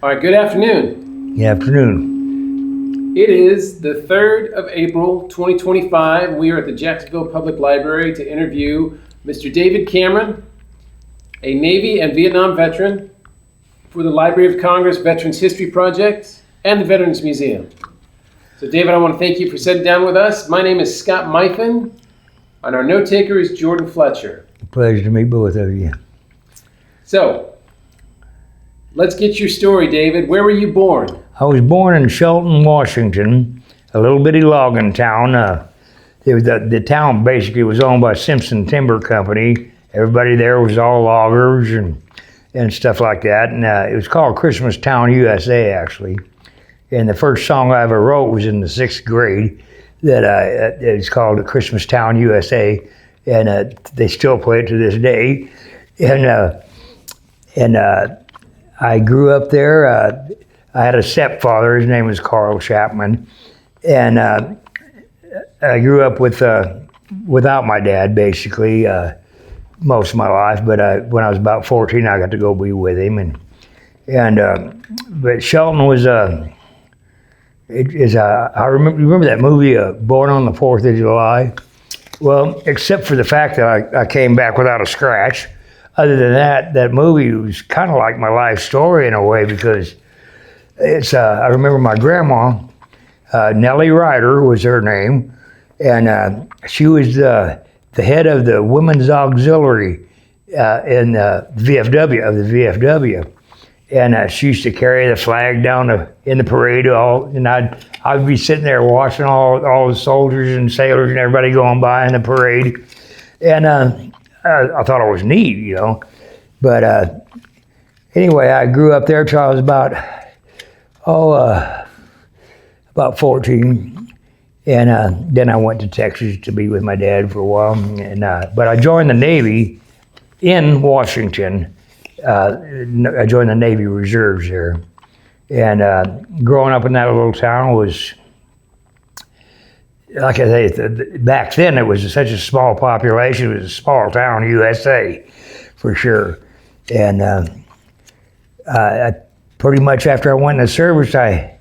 All right, good afternoon. Good afternoon. It is the 3rd of April, 2025. We are at the Jacksonville Public Library to interview Mr. David Cameron, a Navy and Vietnam veteran for the Library of Congress Veterans History Project and the Veterans Museum. So David, I want to thank you for sitting down with us. My name is Scott Myfin, and our note taker is Jordan Fletcher. Pleasure to meet both of you. So, let's get your story, David. Where were you born? I was born in Shelton, Washington, a little bitty logging town. The town basically was owned by Simpson Timber Company. Everybody there was all loggers and stuff like that. And it was called Christmas Town, USA, actually. And the first song I ever wrote was in the 6th grade. It's called Christmas Town, USA. And they still play it to this day. And I grew up there. I had a stepfather. His name was Carl Chapman. And I grew up without my dad, basically, most of my life. But when I was about 14, I got to go be with him. But Shelton was I remember that movie, Born on the 4th of July? Well, except for the fact that I came back without a scratch. Other than that movie was kind of like my life story in a way, because I remember my grandma, Nellie Ryder was her name, and she was the head of the Women's Auxiliary in the VFW. And she used to carry the flag down in the parade, and I'd be sitting there watching all the soldiers and sailors and everybody going by in the parade, and I thought it was neat, you know. But anyway, I grew up there till I was about 14, and then I went to Texas to be with my dad for a while. But I joined the Navy in Washington. I joined the Navy Reserves there, and growing up in that little town was, like I say, back then it was such a small population. It was a small town, USA, for sure. And I pretty much after I went in the service, I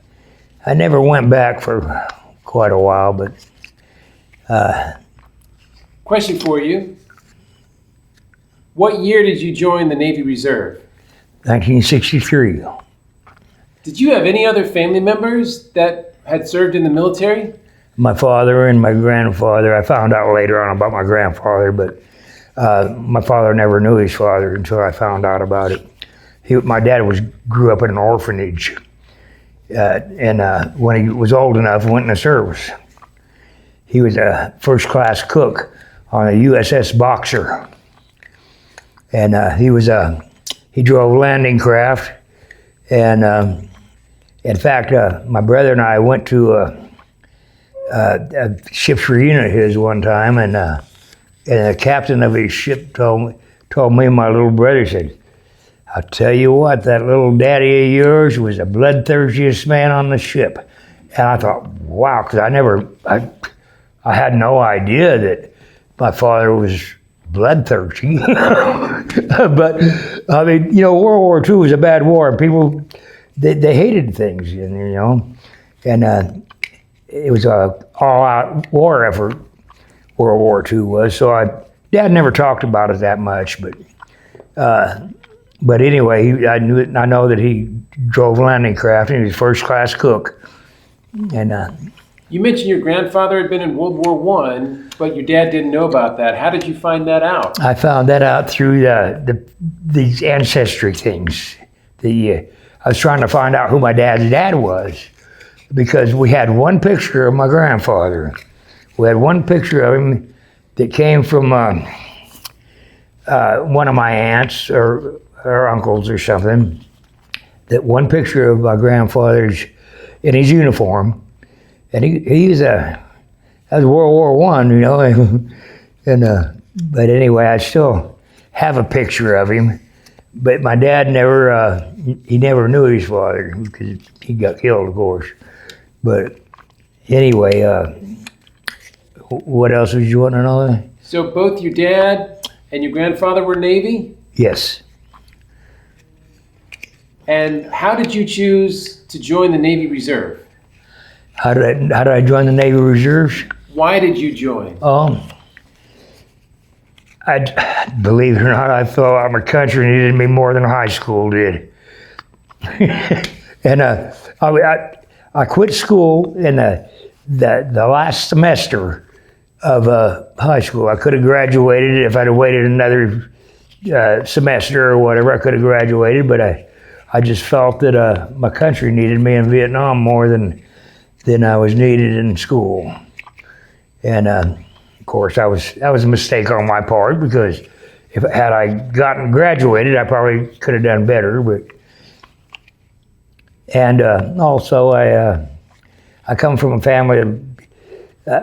never went back for quite a while. But question for you. What year did you join the Navy Reserve? 1963. Did you have any other family members that had served in the military? My father and my grandfather. I found out later on about my grandfather, but my father never knew his father until I found out about it. My dad grew up in an orphanage, and when he was old enough, went in the service. He was a first-class cook on a USS Boxer, and he drove landing craft. And in fact, my brother and I went to a ship's reunion of his one time, and the captain of his ship told me and my little brother, said, "I'll tell you what, that little daddy of yours was the bloodthirstiest man on the ship." And I thought, wow, because I had no idea that my father was bloodthirsty. But I mean, you know, World War II was a bad war, and people they hated things, you know, and it was a all-out war effort. World War II was. So Dad never talked about it that much, but anyway, I know that he drove landing craft, and he was first-class cook. And you mentioned your grandfather had been in World War I, but your dad didn't know about that. How did you find that out? I found that out through these ancestry things. I was trying to find out who my dad's dad was, because we had one picture of my grandfather. We had one picture of him that came from one of my aunts or uncles or something. That one picture of my grandfather's in his uniform, and that was World War I, you know. But anyway, I still have a picture of him. But my dad he never knew his father, because he got killed, of course. But anyway, what else would you want to know? So both your dad and your grandfather were Navy? Yes. And how did you choose to join the Navy Reserve? How did I join the Navy Reserves? Why did you join? I believe it or not, I fell out my country needed me more than high school did. And I quit school in the last semester of high school. I could have graduated if I'd have waited another semester or whatever. I could have graduated, but I just felt that my country needed me in Vietnam more than I was needed in school. And of course, that was a mistake on my part, because had I graduated, I probably could have done better. And also, I come from a family of,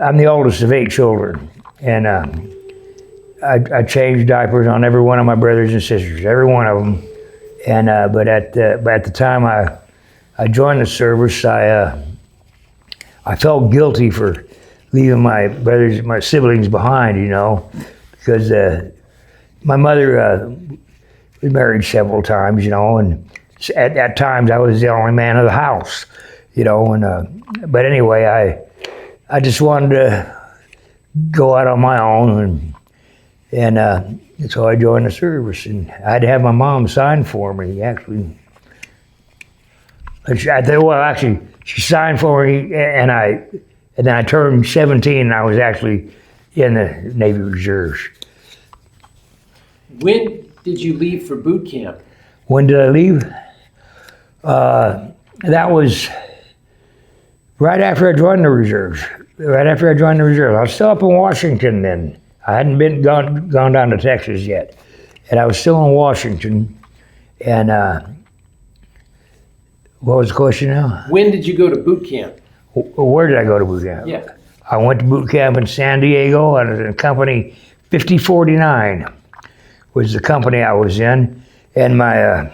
I'm the oldest of 8 children, and I changed diapers on every one of my brothers and sisters, every one of them. And but at the time I joined the service, I felt guilty for leaving my brothers, my siblings behind, because my mother was married several times, and at times I was the only man of the house, and but anyway, I just wanted to go out on my own, and so I joined the service, and I had to have my mom sign for me, actually. Actually, she signed for me, and then I turned 17, and I was actually in the Navy Reserves. When did you leave for boot camp? When did I leave? That was right after I joined the reserves. Right after I joined the reserves. I was still up in Washington then. I hadn't gone down to Texas yet. And I was still in Washington. And what was the question now? When did you go to boot camp? Where did I go to boot camp? Yeah. I went to boot camp in San Diego, and the company 5049 was the company I was in. And my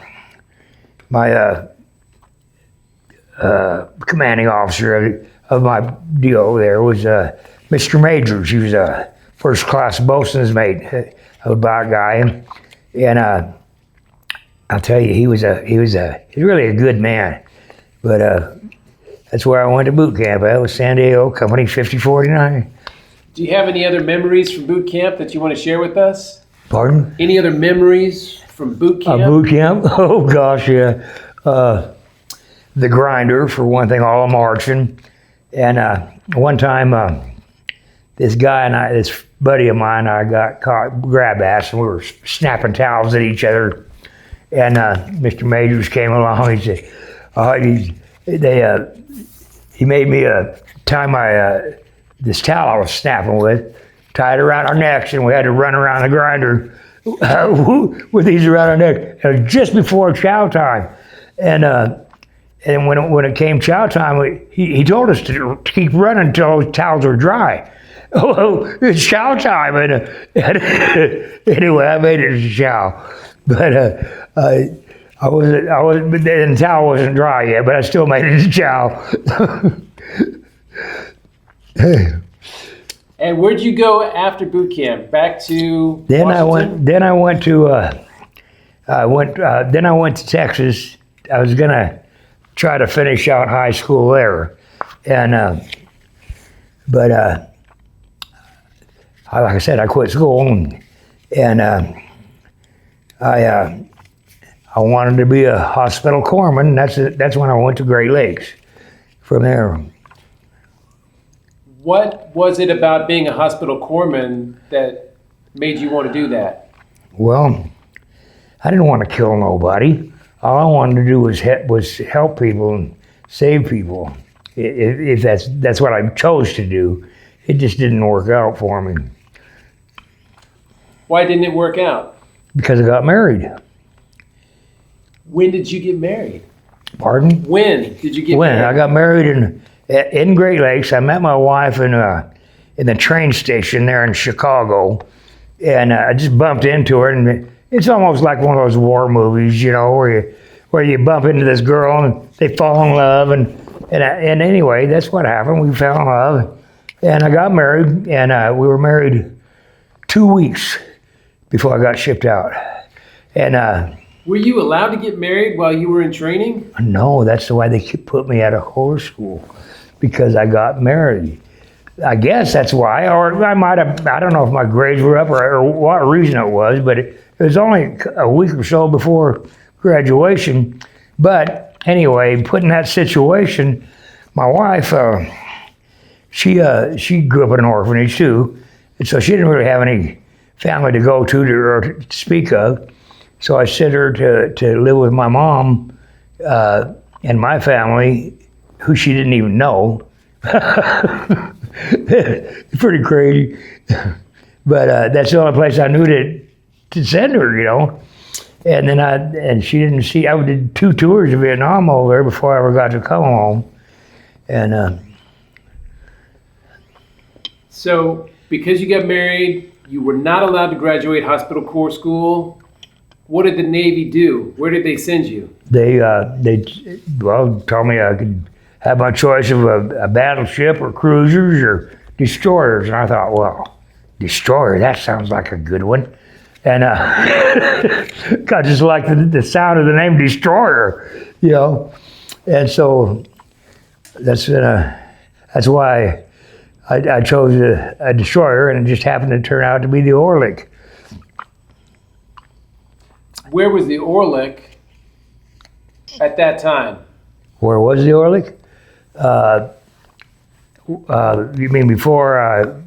commanding officer of my deal there was Mr. Majors. He was a first-class bosun's mate, a black guy, and I'll tell you, he was really a good man. But that's where I went to boot camp. That was San Diego, Company 5049. Do you have any other memories from boot camp that you want to share with us? Pardon? Any other memories from boot camp? Boot camp? Oh gosh, yeah. The grinder, for one thing, all marching. And one time, this buddy of mine, I got caught grab ass, and we were snapping towels at each other. And Mr. Majors came along. He said, he made me tie this towel I was snapping with, tie it around our necks, and we had to run around the grinder with these around our neck. It was just before chow time, and when it came chow time, he told us to keep running until those towels were dry. Oh, it's chow time, and anyway, I made it to chow, but I wasn't, but the towel wasn't dry yet, but I still made it to chow. And where'd you go after boot camp? Back to Then Washington? Then I went to Texas. I was gonna try to finish out high school there, and but like I said, I quit school, and I wanted to be a hospital corpsman. That's when I went to Great Lakes. From there. What was it about being a hospital corpsman that made you want to do that? Well, I didn't want to kill nobody. All I wanted to do was help people and save people. If that's what I chose to do, it just didn't work out for me. Why didn't it work out? Because I got married. When did you get married? Pardon? When did you get When married? I got married in Great Lakes. I met my wife in the train station there in Chicago, and I just bumped into her, and it's almost like one of those war movies, where you bump into this girl and they fall in love, and anyway, that's what happened. We fell in love, and I got married, and we were married 2 weeks before I got shipped out, and Were you allowed to get married while you were in training? No, that's why they put me out of horse school, because I got married. I guess that's why, or I might have, I don't know if my grades were up or what reason it was, but it was only a week or so before graduation. But anyway, put in that situation, my wife, she grew up in an orphanage too, and so she didn't really have any family to go to or to speak of. So I sent her to live with my mom and my family, who she didn't even know. Pretty crazy, but that's the only place I knew to send her, you know. And then and she didn't see. I did 2 tours of Vietnam over there before I ever got to come home. And so, because you got married, you were not allowed to graduate hospital corps school. What did the Navy do? Where did they send you? they told me I could have my choice of a battleship or cruisers or destroyers. And I thought, well, destroyer, that sounds like a good one. And I just like the sound of the name destroyer, you know. And so that's why I chose a destroyer, and it just happened to turn out to be the Orlik. Where was the Orlik at that time? Where was the Orlik? You mean before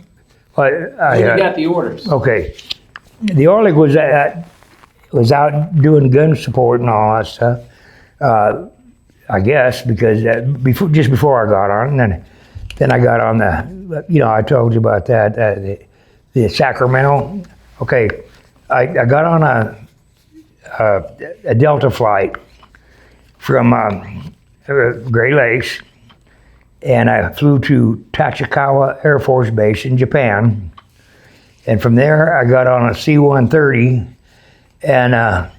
When you got the orders. Okay. The Orlik was out doing gun support and all that stuff. I guess because just before I got on, and then I got on I told you about that, the Sacramento. Okay, I got on a Delta flight from Great Lakes, and I flew to Tachikawa Air Force Base in Japan. And from there, I got on a C-130, and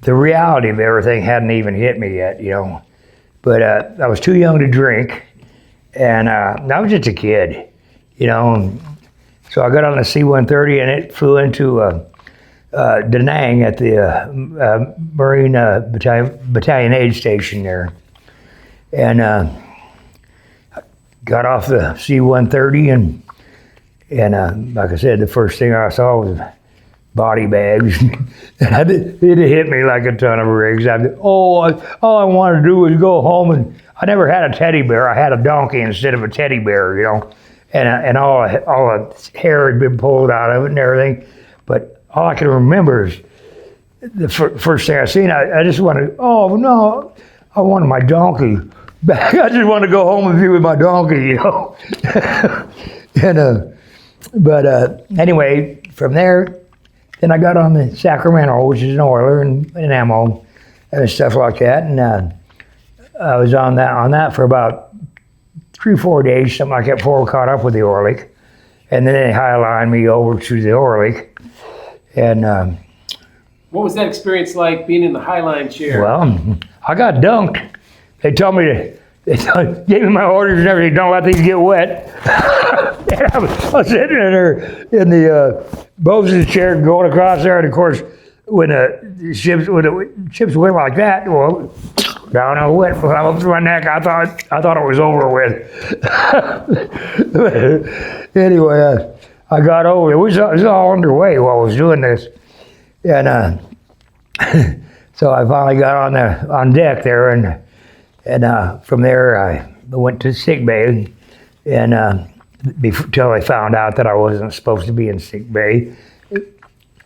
the reality of everything hadn't even hit me yet, you know. But I was too young to drink, and I was just a kid, you know. And so I got on the C-130, and it flew into Da Nang at the Marine Battalion Aid Station there. And got off the C-130, and like I said, the first thing I saw was body bags. And it hit me like a ton of bricks. All I wanted to do was go home, and I never had a teddy bear. I had a donkey instead of a teddy bear, you know. And all the hair had been pulled out of it and everything. But all I can remember is the first thing I seen. I just wanted, oh no, I wanted my donkey back. I just wanted to go home and be with my donkey, you know. But anyway, from there, then I got on the Sacramento, which is an oiler and ammo and stuff like that. And I was on that for about 3-4 days, something like that, before I caught up with the Orlik. And then they highlined me over to the Orlik. And what was that experience like, being in the Highline chair? well, I got dunked. They gave me my orders and everything, don't let these get wet. And I was sitting in there in the bosun's chair going across there, and of course, when the ships went like that, well, down I went, up through my neck. I thought it was over with. Anyway, I got over. It was all underway while I was doing this, and so I finally got on deck there, and from there I went to sick bay, and till I found out that I wasn't supposed to be in sick bay.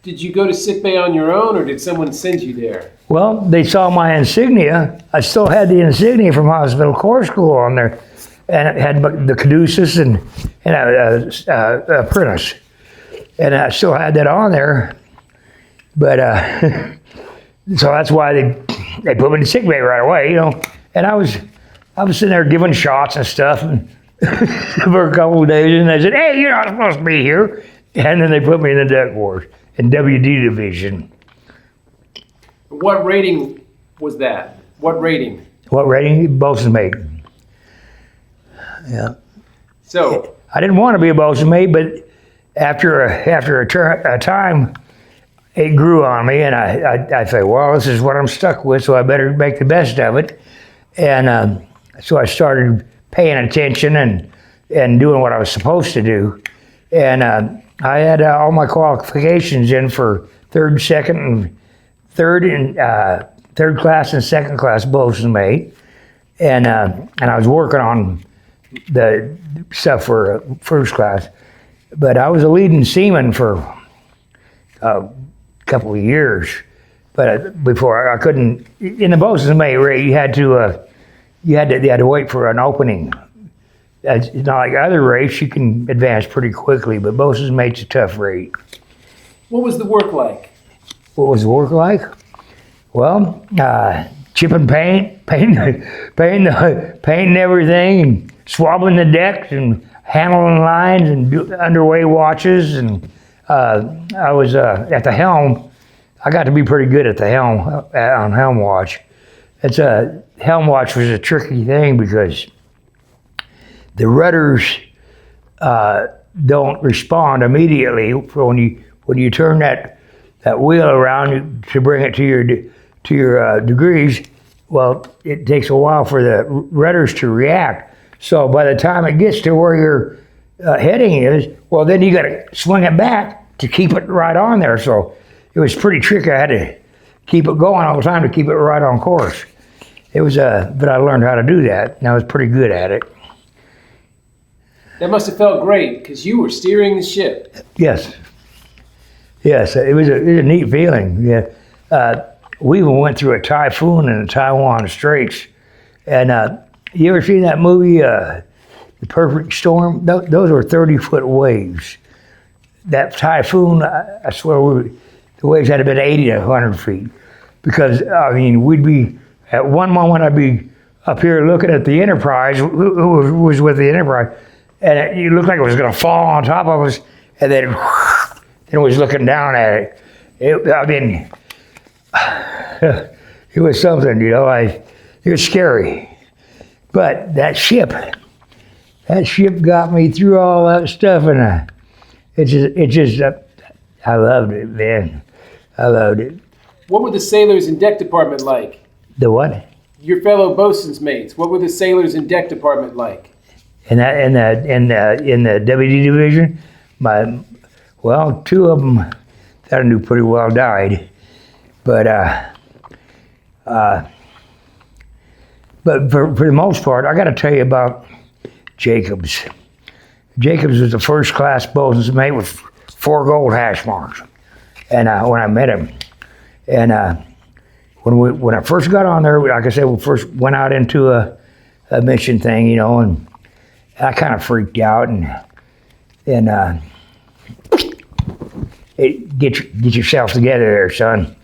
Did you go to sick bay on your own, or did someone send you there? Well, they saw my insignia. I still had the insignia from Hospital Corps School on there, and it had the caduceus and a apprentice, and I still had that on there. But so that's why they put me in sick bay right away, you know. And I was sitting there giving shots and stuff and for a couple of days, and they said, "Hey, you're not supposed to be here." And then they put me in the deck ward in WD division. What rating was that? What rating? What rating? Bosun's mate. Yeah. So I didn't want to be a bosun mate, but after a time, it grew on me, and I said, well, this is what I'm stuck with, so I better make the best of it. And so I started paying attention and doing what I was supposed to do. And I had all my qualifications in for third class and second class bosun mate, and I was working on the stuff for first class. But I was a leading seaman for a couple of years. But before I couldn't, in the bosun's mate rate, you had to wait for an opening. It's not like other rates; you can advance pretty quickly. But bosun's mate's a tough rate. What was the work like? What was the work like? Well, chipping painting everything, and swabbing the decks, and handling lines, and underway watches. And I was at the helm. I got to be pretty good at the helm on helm watch. Helm watch was a tricky thing because the rudders don't respond immediately when you turn that wheel around to bring it to your degrees. Well, it takes a while for the rudders to react. So by the time it gets to where your heading is, well, then you got to swing it back to keep it right on there. So it was pretty tricky. I had to keep it going all the time to keep it right on course. It was, but I learned how to do that, and I was pretty good at it. That must have felt great because you were steering the ship. Yes, it was a neat feeling. Yeah, we even went through a typhoon in the Taiwan Straits, and you ever seen that movie, The Perfect Storm? Those were 30-foot waves. That typhoon, I swear, the waves had been 80 to 100 feet, because I mean, we'd be at one moment I'd be up here looking at the Enterprise, who was with the Enterprise, and it looked like it was going to fall on top of us, and then it was looking down at it. I mean, it was something, it was scary. But that ship got me through all that stuff, and I loved it, man. I loved it. What were the sailors in deck department like? The what? Your fellow bosun's mates. What were the sailors in deck department like? In the WD division, two of them that I knew pretty well died, but for the most part, I got to tell you about Jacobs. Jacobs was the first class bosun's mate with 4 gold hash marks, and when I met him, and when I first got on there, like I said, we first went out into a mission thing, and I kind of freaked out, and get yourself together there, son.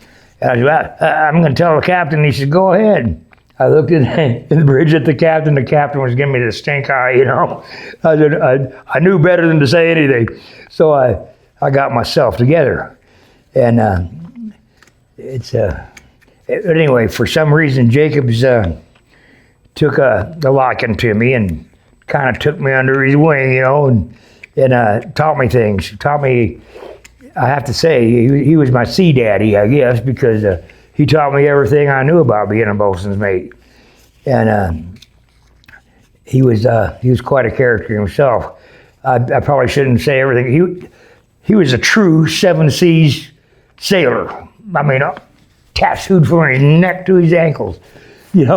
And I said, I'm going to tell the captain. He said, go ahead. I looked in the bridge at the captain. The captain was giving me the stink eye, I said, I knew better than to say anything. So I got myself together. And anyway, for some reason, Jacobs took a liking to me and kind of took me under his wing, and taught me things. Taught me, I have to say, he was my sea daddy, I guess, because he taught me everything I knew about being a bosun's mate. And he was quite a character himself. I probably shouldn't say everything. He was a true 7 seas sailor. I mean, tattooed from his neck to his ankles, and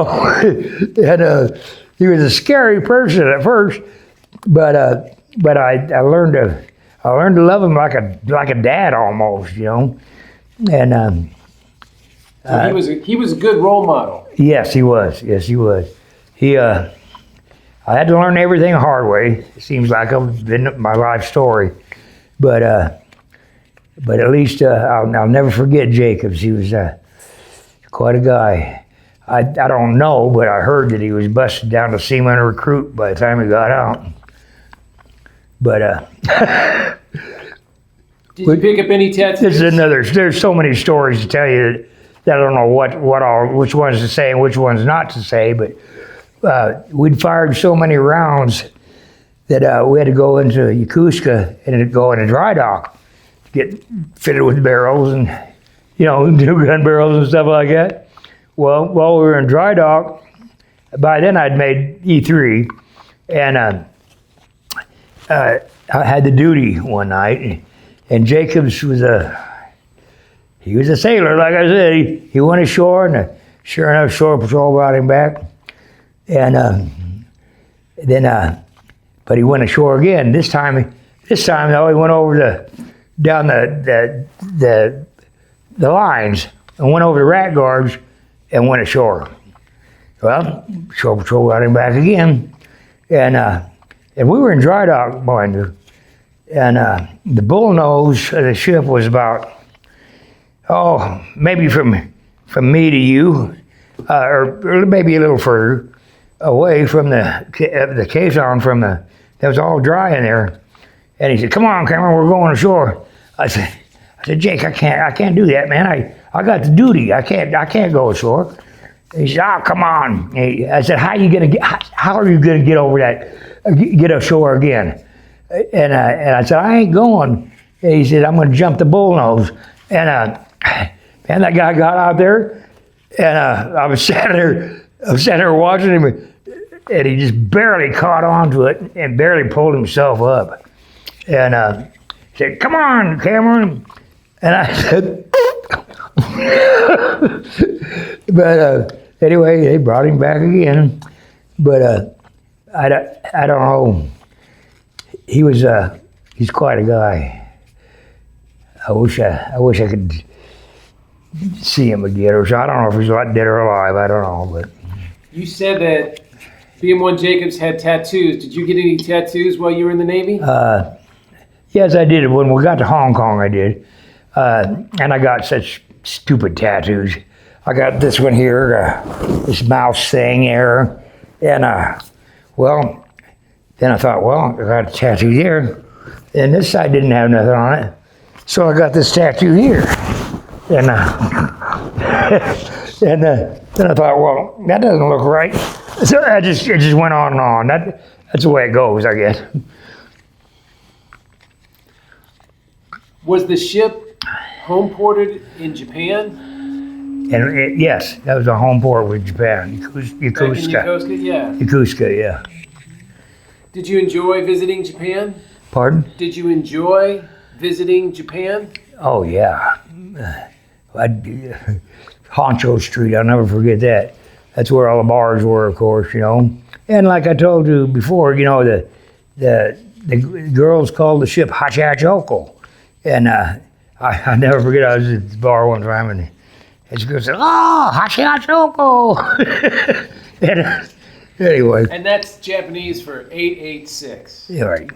he was a scary person at first, but I learned to love him like a dad almost, and So he was a good role model. Yes, he was. I had to learn everything the hard way. It seems like it's been my life story, but at least I'll never forget Jacobs. He was quite a guy. I don't know, but I heard that he was busted down to seaman recruit by the time he got out. But did you pick up any tattoos? This is another. There's so many stories to tell you that I don't know which ones to say and which ones not to say. But we'd fired so many rounds that we had to go into Yokosuka and go in a dry dock, get fitted with barrels, and new gun barrels and stuff like that. Well, while we were in dry dock, by then I'd made E3, and I had the duty one night, and Jacobs was he was a sailor, like I said. He went ashore, and sure enough, Shore Patrol brought him back, and but he went ashore again. This time though, he went over down the lines and went over the rat guards and went ashore. Well, Shore Patrol got him back again, and we were in dry dock, mind you, and the bullnose of the ship was about, maybe from me to you, or maybe a little further away from the caisson that was all dry in there. And he said, "Come on, Cameron, we're going ashore." I said, "Jake, I can't do that, man. I got the duty. I can't go ashore." He said, "Oh, come on." I said, How are you gonna get over that, get ashore again? And I said, "I ain't going." And he said, "I'm gonna jump the bullnose." And man, that guy got out there, and I was sitting there watching him, and he just barely caught onto it and barely pulled himself up. And he said, "Come on, Cameron." And I said, but anyway, they brought him back again. But I don't know. He's quite a guy. I wish I could see him again, or so. I don't know if he's dead or alive. I don't know, but You said that BM1 Jacobs had tattoos. Did you get any tattoos while you were in the Navy? yes, I did. When we got to Hong Kong, I did, and I got such stupid tattoos. I got this one here, this mouse thing here, and well, then I thought, well, I got a tattoo here, and this side didn't have nothing on it, so I got this tattoo here, and and then I thought, well, that doesn't look right, so it just went on and on. That's the way it goes, I guess. Was the ship home ported in Japan? And yes, that was a home port with Japan, Back in Yokosuka. Yokosuka, yeah. Yokosuka, yeah. Did you enjoy visiting Japan? Pardon? Did you enjoy visiting Japan? Oh, yeah. Honcho Street, I'll never forget that. That's where all the bars were, of course, And like I told you before, the girls called the ship Hachachoko. And I never forget, I was at the bar one time, and this girl said, "Oh, Hachachoko." And anyway. And that's Japanese for 886. Yeah, right.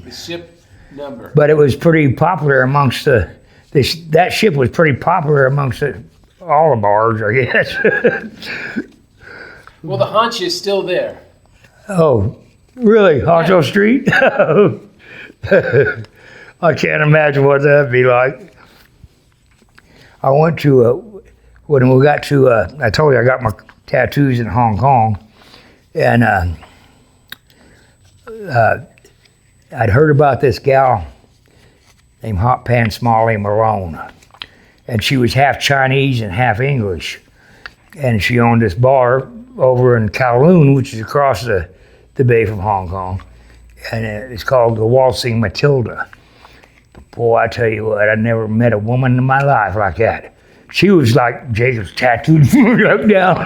The ship number. But it was pretty popular amongst that ship was pretty popular amongst all the bars, I guess. Well, the Hancha is still there. Oh, really? Honcho Street? I can't imagine what that'd be like. I went to, when we got to, I told you I got my tattoos in Hong Kong, and I'd heard about this gal named Hot Pants Molly Malone, and she was half Chinese and half English, and she owned this bar over in Kowloon, which is across the bay from Hong Kong, and it's called the Waltzing Matilda. But boy, I tell you what, I never met a woman in my life like that. She was like Jacob's tattooed up down,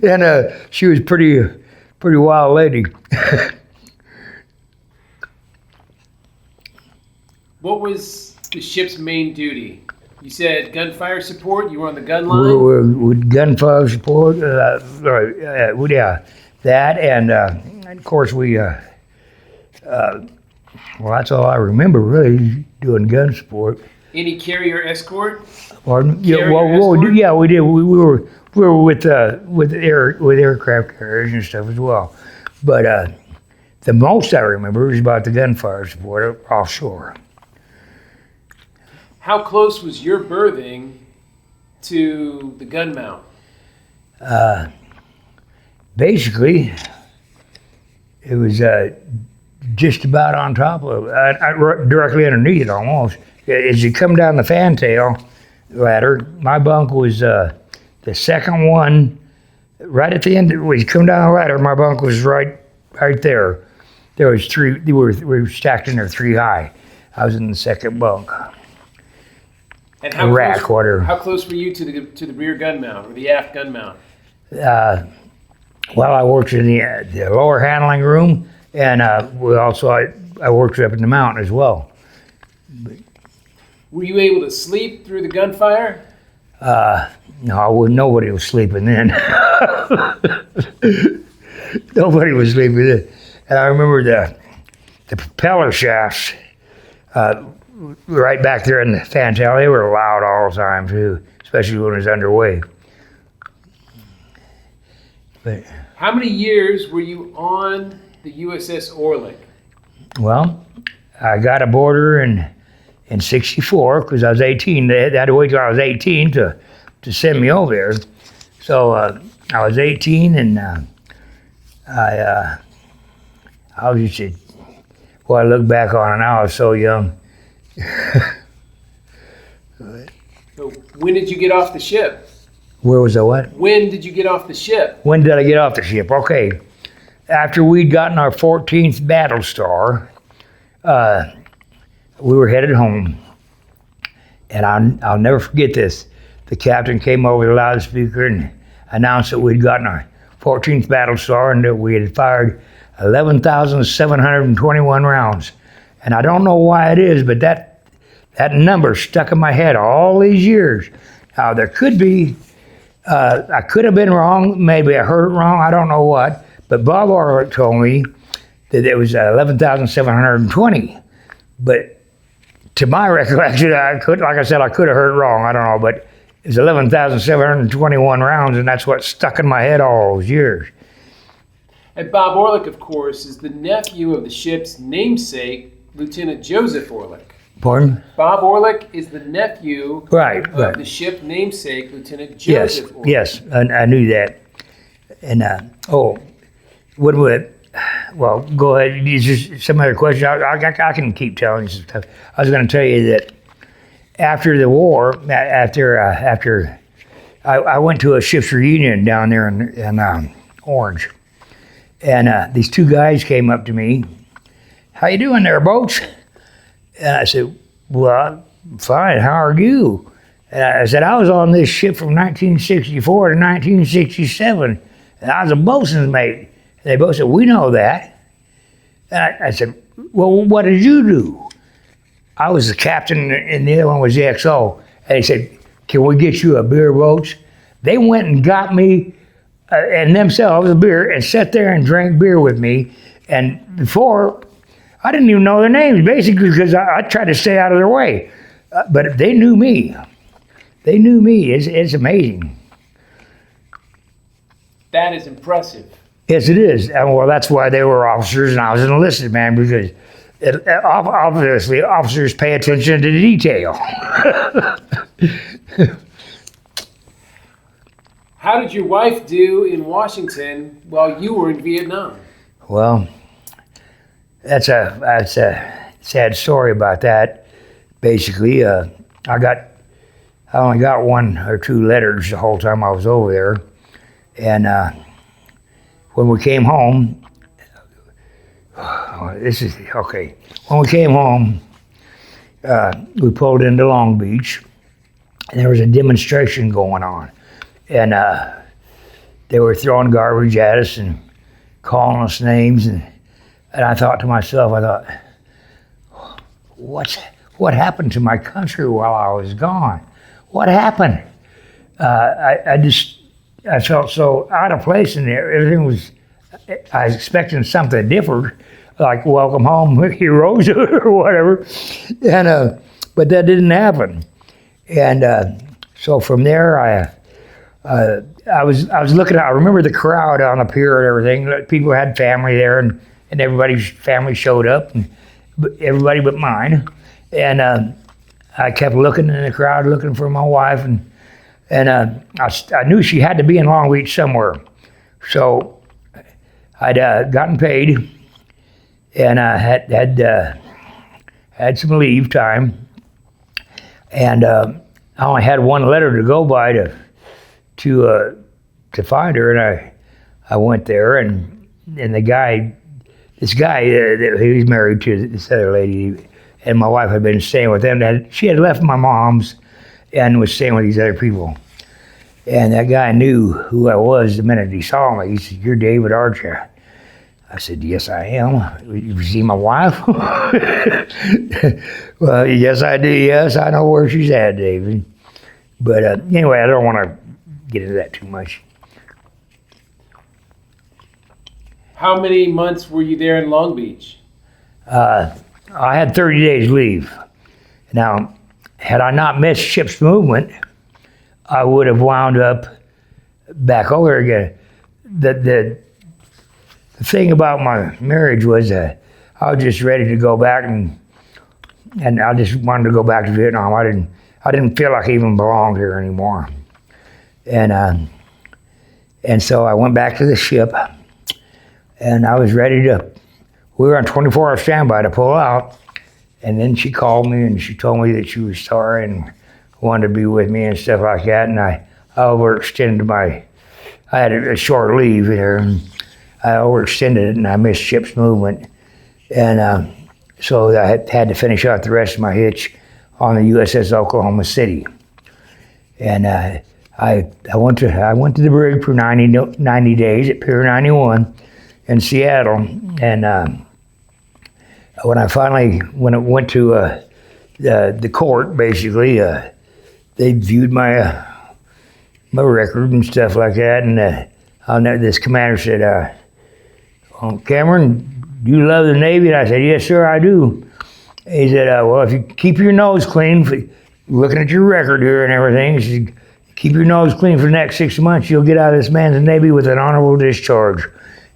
and she was pretty wild lady. What was the ship's main duty? You said gunfire support. You were on the gun We line. were with gunfire support. Yeah, that, and of course we. Well, that's all I remember really, doing gun support. Any carrier escort? Pardon? Yeah, Carrier well, escort? yeah, we did. We were with aircraft carriers and stuff as well. But the most I remember was about the gunfire support offshore. How close was your berthing to the gun mount? Basically, it was just about on top of it, directly underneath it almost. as you come down the fantail ladder, my bunk was the second one, right at the end. When you come down the ladder, my bunk was right there. There was three. We were stacked in there three high. I was in the second bunk. And Rack, whatever. How close were you to the rear gun mount or the aft gun mount? Well, I worked in the lower handling room, and I worked up in the mount as well. Were you able to sleep through the gunfire? No, nobody was sleeping then. Nobody was sleeping then. And I remember the propeller shafts right back there in the fantail. They were loud all the time too, especially when it was underway. But, how many years were you on the USS Orlick? well, I got aboard her in '64 because I was 18. They had to wait till I was 18 to send me over there. So I was 18, and I was just, well, I look back on it now, I was so young. So when did you get off the ship? Where was I what? When did you get off the ship? When did I get off the ship? Okay. After we'd gotten our 14th battle star, we were headed home. And I'll never forget this. The captain came over the loudspeaker and announced that we'd gotten our 14th battle star and that we had fired 11,721 rounds. And I don't know why it is, but that number stuck in my head all these years. Now, there could be, I could have been wrong, maybe I heard it wrong, I don't know what, but Bob Orlick told me that it was 11,720. But to my recollection, like I said, I could have heard it wrong, I don't know, but it was 11,721 rounds, and that's what stuck in my head all those years. And Bob Orlick, of course, is the nephew of the ship's namesake, Lieutenant Joseph Orlick. Pardon? Bob Orlick is the nephew Right. of the ship namesake, Lieutenant Joseph Orlick. Yes, I knew that. And, well, go ahead. Is there some other question? I can keep telling you some stuff. I was going to tell you that after the war, I went to a ship's reunion down there in Orange. And these two guys came up to me. How you doing there, Boats? And I said, well, fine, how are you? And I said, I was on this ship from 1964 to 1967, and I was a boatswain's mate. And they both said, we know that. And I said, well, what did you do? I was the captain, and the other one was the XO. And he said, can we get you a beer, Boats? They went and got me and themselves a beer and sat there and drank beer with me. And before, I didn't even know their names, basically, because I tried to stay out of their way. But they knew me. They knew me. It's amazing. That is impressive. Yes, it is. And well, that's why they were officers and I was an enlisted man, because obviously officers pay attention to detail. How did your wife do in Washington while you were in Vietnam? Well, that's a sad story about that. Basically, I only got one or two letters the whole time I was over there, and when we came home, this is okay. When we came home, we pulled into Long Beach, and there was a demonstration going on, and they were throwing garbage at us and calling us names, and I thought to myself, what happened to my country while I was gone? What happened? I felt so out of place in there. Everything was, I was expecting something different, like welcome home heroes or whatever, and but that didn't happen. And so from there, I was looking at, I remember the crowd on the pier and everything. People had family there, and everybody's family showed up, and everybody but mine. And I kept looking in the crowd, looking for my wife, and I knew she had to be in Long Beach somewhere. So I'd gotten paid, and I had some leave time, And I only had one letter to go by to find her, and I went there, and this guy, he was married to this other lady, and my wife had been staying with them. She had left my mom's and was staying with these other people. And that guy knew who I was the minute he saw me. He said, "You're David, aren't you?" I said, "Yes, I am. You see my wife?" "Well, yes, I do. Yes, I know where she's at, David." But anyway, I don't want to get into that too much. How many months were you there in Long Beach? I had 30 days leave. Now, had I not missed ship's movement, I would have wound up back over again. The thing about my marriage was I was just ready to go back, and I just wanted to go back to Vietnam. I didn't feel like I even belonged here anymore. And so I went back to the ship, and I was ready to. We were on 24-hour standby to pull out, and then she called me and she told me that she was sorry and wanted to be with me and stuff like that. And I overextended I had a short leave there, and I overextended it, and I missed ship's movement. And so I had to finish out the rest of my hitch on the USS Oklahoma City. And I went to the brig for 90 days at Pier 91 in Seattle. And when it went to the court, basically, they viewed my record and stuff like that. And this commander said, "Cameron, do you love the Navy?" And I said, "Yes, sir, I do." He said, "Well, if you keep your nose clean, looking at your record here and everything, he said, keep your nose clean for the next 6 months, you'll get out of this man's Navy with an honorable discharge."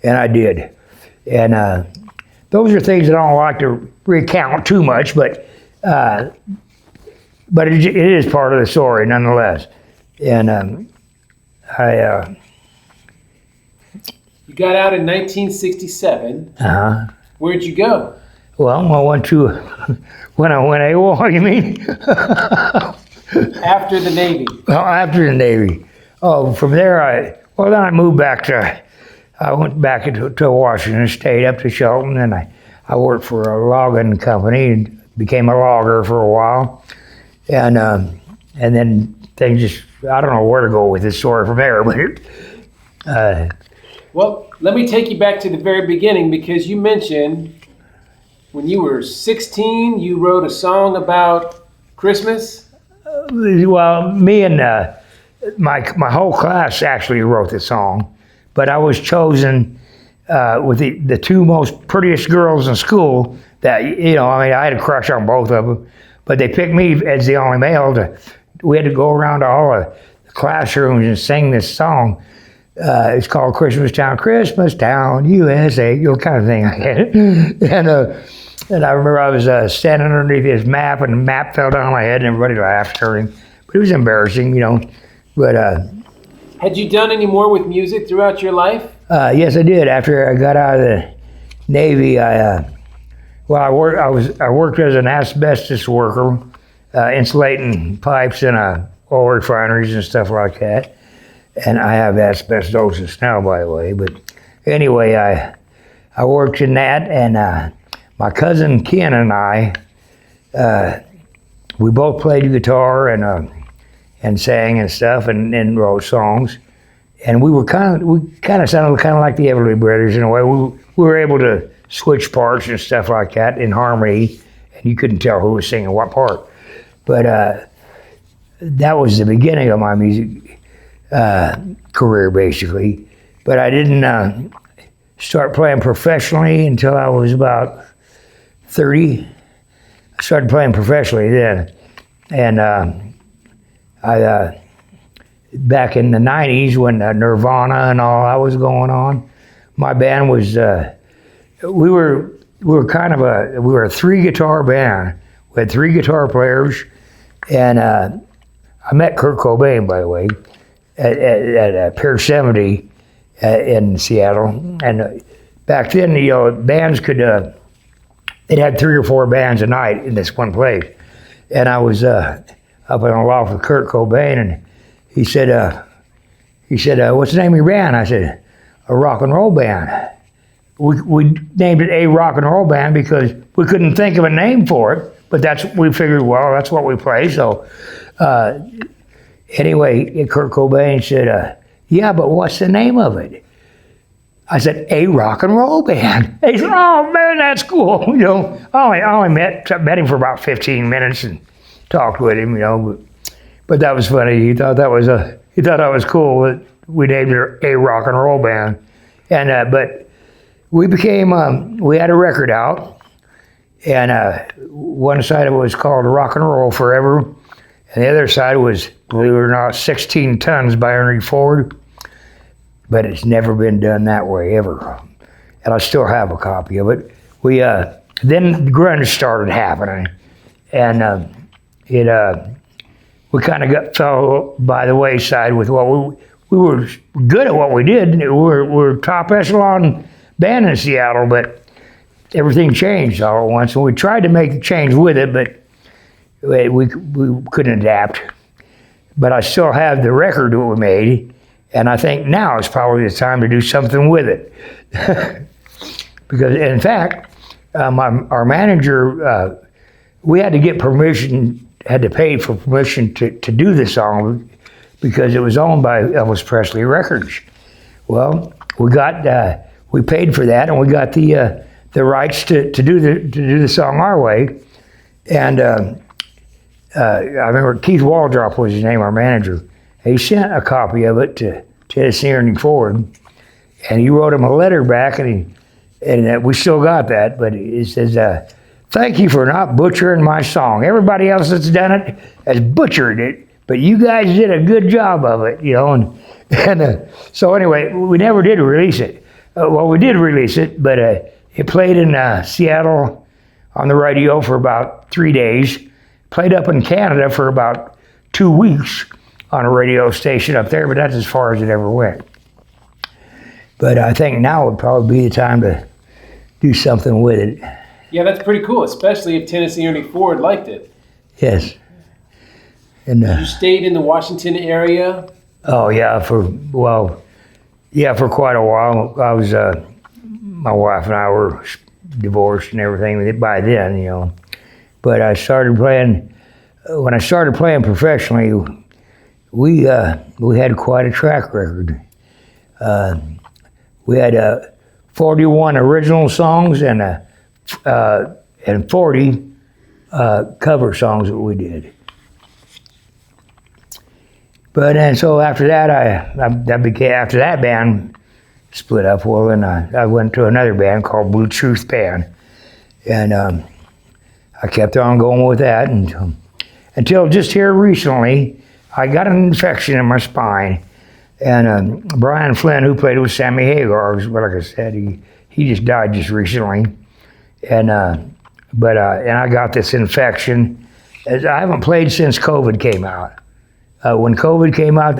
And I did. And those are things that I don't like to recount too much, but it is part of the story nonetheless. And You got out in 1967. Where'd you go? Well, I went to when I went AWOL. You mean? After the Navy. Well, after the Navy. Oh, from there then I moved back I went back to Washington State, up to Shelton, and I worked for a logging company and became a logger for a while. And then things just, I don't know where to go with this story from there, but well, let me take you back to the very beginning, because you mentioned when you were 16, you wrote a song about Christmas. Well, me and my whole class actually wrote the song, but I was chosen with the two most prettiest girls in school. That I had a crush on both of them, but they picked me as the only male. We had to go around to all the classrooms and sing this song. It's called Christmas Town, USA, kind of thing. And I remember I was standing underneath his map, and the map fell down on my head, and everybody laughed at me. But it was embarrassing, But had you done any more with music throughout your life? Yes, I did. After I got out of the Navy, I worked as an asbestos worker, insulating pipes in oil refineries and stuff like that. And I have asbestosis now, by the way. But anyway, I worked in that, and my cousin Ken and I, we both played guitar and sang and stuff, and wrote songs. And we kind of sounded kind of like the Everly Brothers in a way. We were able to switch parts and stuff like that in harmony, and you couldn't tell who was singing what part. But that was the beginning of my music career, basically. But I didn't start playing professionally until I was about 30. I started playing professionally then. And back in the 90s, when Nirvana and all that was going on, my band was, we were a 3-guitar band. We had 3 guitar players, and I met Kurt Cobain, by the way, at Pier 70 in Seattle. And back then, bands could, they'd had 3 or 4 bands a night in this one place. And I was up in the loft with Kurt Cobain, and he said, "What's the name of your band?" I said, "A rock and roll band." We named it A Rock and Roll Band because we couldn't think of a name for it, but we figured, well, that's what we play. So anyway, Kurt Cobain said, "Yeah, but what's the name of it?" I said, "A Rock and Roll Band." He said, "Oh man, that's cool." I only met him for about 15 minutes and talked with him, but that was funny. He thought that was cool that we named it A Rock and Roll Band, and but we had a record out, and one side of it was called Rock and Roll Forever, and the other side was, believe it or not, 16 Tons by Henry Ford. But it's never been done that way ever, and I still have a copy of it. We then grunge started happening, and we kind of fell by the wayside with what we were good at what we did. We're top echelon band in Seattle, but everything changed all at once, and we tried to make the change with it, but we couldn't adapt. But I still have the record that we made. And I think now is probably the time to do something with it. Because, in fact, our manager, we had to get permission, had to pay for permission to do the song because it was owned by Elvis Presley Records. Well, we paid for that, and we got the rights to do the song our way. And I remember Keith Waldrop was his name, our manager. He sent a copy of it to Tennessee Ernie Ford, and he wrote him a letter back, and we still got that, but it says, "Thank you for not butchering my song. Everybody else that's done it has butchered it, but you guys did a good job of it," And so anyway, we never did release it. Well, we did release it, but it played in Seattle on the radio for about 3 days, played up in Canada for about 2 weeks, on a radio station up there, but that's as far as it ever went. But I think now would probably be the time to do something with it. Yeah, that's pretty cool, especially if Tennessee Ernie Ford liked it. Yes. And you stayed in the Washington area? Oh yeah, for quite a while. I was my wife and I were divorced and everything by then, But I started playing when I started playing professionally. We had quite a track record. We had 41 original songs and 40 cover songs that we did. And so after that, after that band split up. Well, then I went to another band called Blue Truth Band, and I kept on going with that until just here recently. I got an infection in my spine, and Brian Flynn, who played with Sammy Hagar, like I said, he just died just recently, and I got this infection. I haven't played since COVID came out. When COVID came out,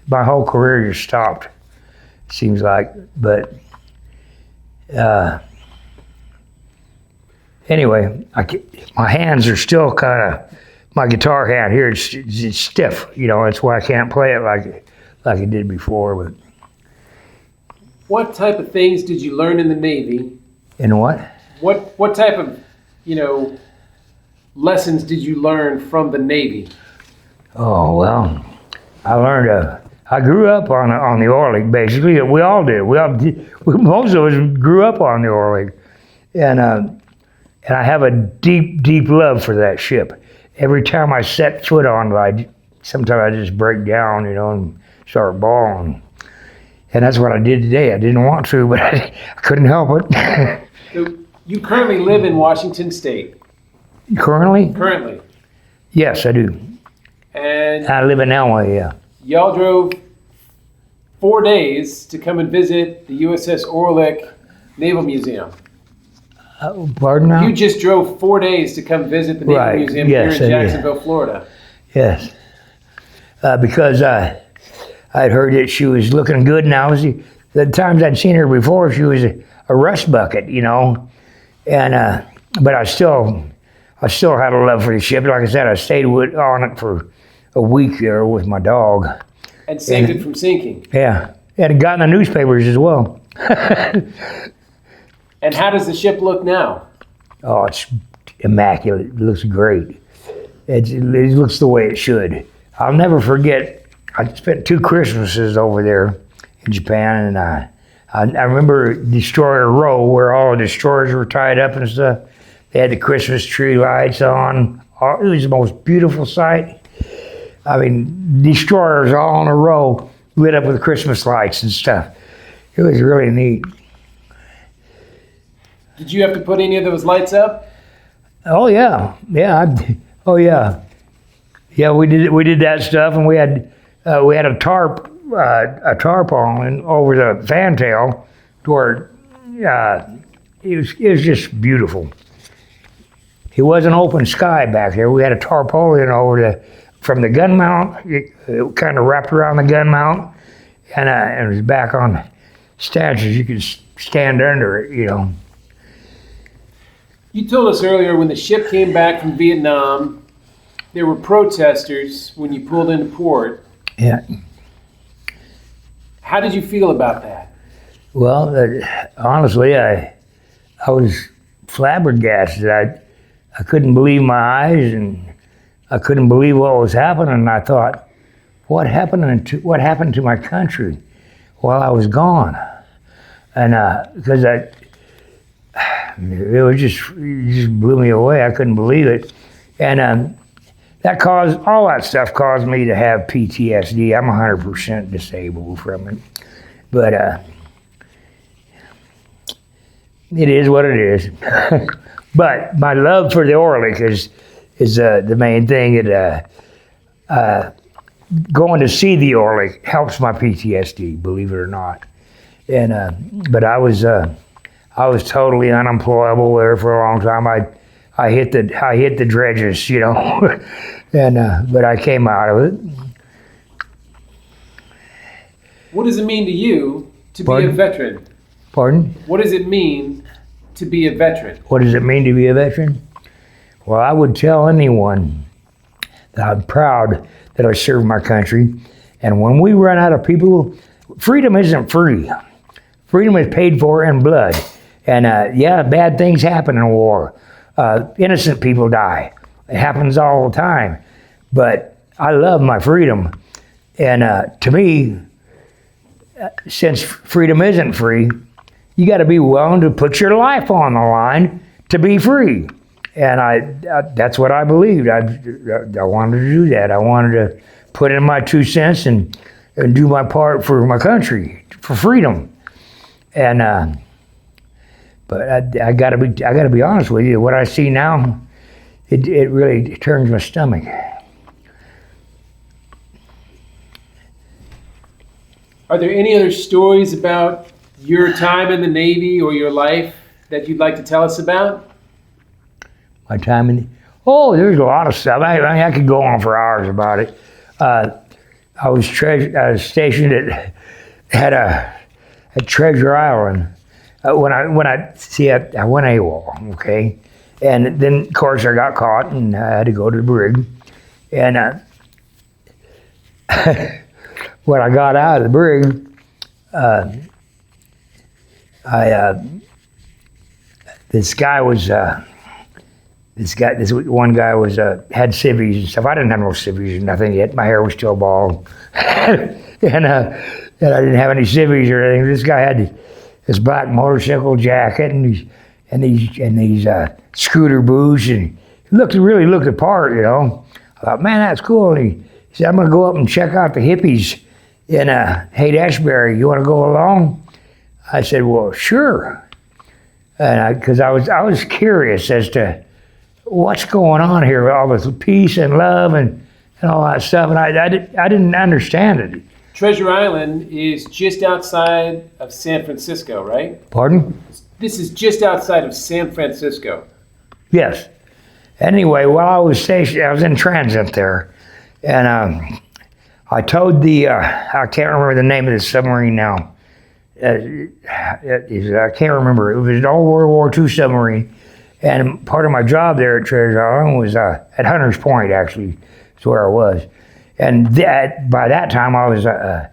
my whole career just stopped. Seems like, but anyway, my hands are still kind of. My guitar hand here, it's stiff, that's why I can't play it like I did before. But what type of things did you learn in the Navy? In what? What type of, lessons did you learn from the Navy? Oh, well, I grew up on the oil rig, basically. We all did. Most of us grew up on the oil rig. And I have a deep, deep love for that ship. Every time I set foot on it, sometimes I just break down, and start bawling. And that's what I did today. I didn't want to, but I couldn't help it. So you currently live in Washington State? Currently? Currently. Yes, I do. And I live in Elway, yeah. Y'all drove 4 days to come and visit the USS Orlick Naval Museum. Pardon now? You just drove 4 days to come visit the Naval Museum here in Jacksonville, Florida. Yes. Because I'd heard that she was looking good, and the times I'd seen her before, she was a rust bucket, And but I I still had a love for the ship. Like I said, I stayed on it for a week there with my dog. And saved it from sinking. Yeah, and it got in the newspapers as well. And how does the ship look now? Oh, it's immaculate. It looks great. It looks the way it should. I'll never forget, I spent 2 Christmases over there in Japan, and I remember Destroyer Row, where all the destroyers were tied up and stuff. They had the Christmas tree lights on. It was the most beautiful sight. I mean, destroyers all in a row, lit up with Christmas lights and stuff. It was really neat. Did you have to put any of those lights up? Oh yeah, oh yeah, yeah. We did that stuff, and we had a tarpaulin over the fantail, where it was just beautiful. It wasn't open sky back there. We had a tarpaulin from the gun mount. It kind of wrapped around the gun mount, and it was back on stanchions. You could stand under it, you know. You told us earlier when the ship came back from Vietnam, there were protesters when you pulled into port. Yeah. How did you feel about that? Well, honestly, I was flabbergasted. I couldn't believe my eyes, and I couldn't believe what was happening. And I thought, what happened to my country while I was gone? And because it just blew me away. I couldn't believe it, and all that stuff caused me to have PTSD. I'm 100% disabled from it, but it is what it is. But my love for the Orlik is the main thing. Going to see the Orlik helps my PTSD, believe it or not. And but I was totally unemployable there for a long time. I hit the dredges, you know, and but I came out of it. What does it mean to you to be a Pardon? veteran? Pardon? What does it mean to be a veteran? What does it mean to be a veteran? Well, I would tell anyone that I'm proud that I served my country. And when we run out of people, freedom isn't free. Freedom is paid for in blood. And yeah, bad things happen in war. Innocent people die. It happens all the time. But I love my freedom. And to me, since freedom isn't free, you got to be willing to put your life on the line to be free. And that's what I believed. I wanted to do that. I wanted to put in my 2 cents and do my part for my country, for freedom. And but I gotta be honest with you. What I see now, it really turns my stomach. Are there any other stories about your time in the Navy or your life that you'd like to tell us about? My time in there's a lot of stuff. I could go on for hours about it. I was stationed at Treasure Island. I went AWOL, okay? And then, of course, I got caught and I had to go to the brig. And when I got out of the brig, this one guy had civvies and stuff. I didn't have no civvies or nothing yet. My hair was still bald. and I didn't have any civvies or anything. This guy had this black motorcycle jacket and these scooter boots, and he really looked the part, you know. I thought, man, that's cool. And he said, I'm gonna go up and check out the hippies in Haight-Ashbury. You wanna go along? I said, well, sure. And because I was curious as to what's going on here with all this peace and love and all that stuff, and I didn't understand it. Treasure Island is just outside of San Francisco, right? Pardon? This is just outside of San Francisco. Yes. Anyway, while I was stationed, I was in transit there, and I towed I can't remember the name of the submarine now. I can't remember. It was an old World War II submarine, And part of my job there at Treasure Island was at Hunters Point, actually, is where I was. And by that time, I was I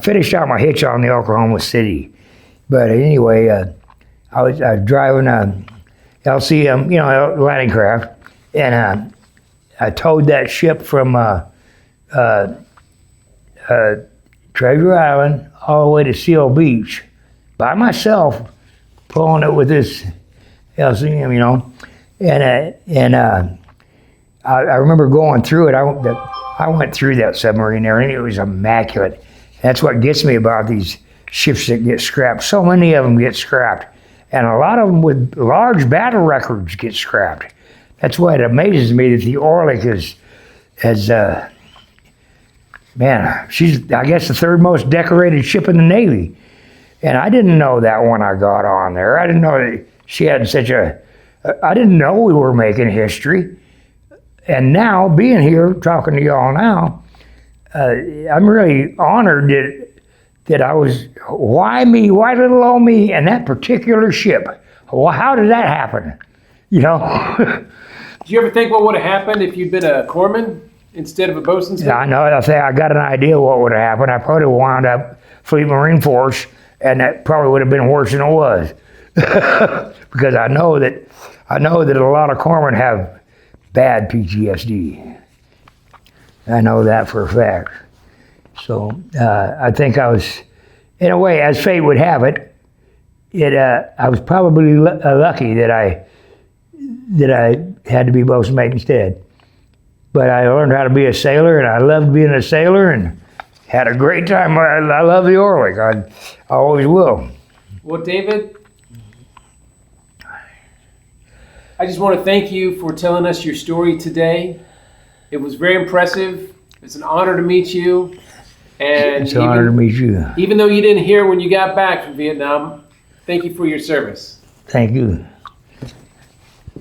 finished out my hitch on the Oklahoma City. But anyway, I was driving a LCM, landing craft, and I towed that ship from Treasure Island all the way to Seal Beach by myself, pulling it with this LCM, and I remember going through it. I went through that submarine there, and it was immaculate. That's what gets me about these ships that get scrapped. So many of them get scrapped, and a lot of them with large battle records get scrapped. That's why it amazes me that the Orlick she's, I guess, the third most decorated ship in the Navy. And I didn't know that when I got on there. I didn't know that she had I didn't know we were making history. And now, being here, talking to y'all now, I'm really honored that I was, why me, why little old me, and that particular ship? Well, how did that happen? Did you ever think what would have happened if you'd been a corpsman instead of a bosun's mate? Yeah, I know. I got an idea what would have happened. I probably wound up Fleet Marine Force, and that probably would have been worse than it was. Because I know that a lot of corpsmen have bad PTSD. I know that for a fact. So I think I was, in a way, as fate would have it, I was probably lucky that I had to be bosun mate instead. But I learned how to be a sailor, and I loved being a sailor, and had a great time. I love the Orlick. I always will. Well, David, I just want to thank you for telling us your story today. It was very impressive. It's an honor to meet you. And it's an honor to meet you. Even though you didn't hear when you got back from Vietnam, thank you for your service. Thank you.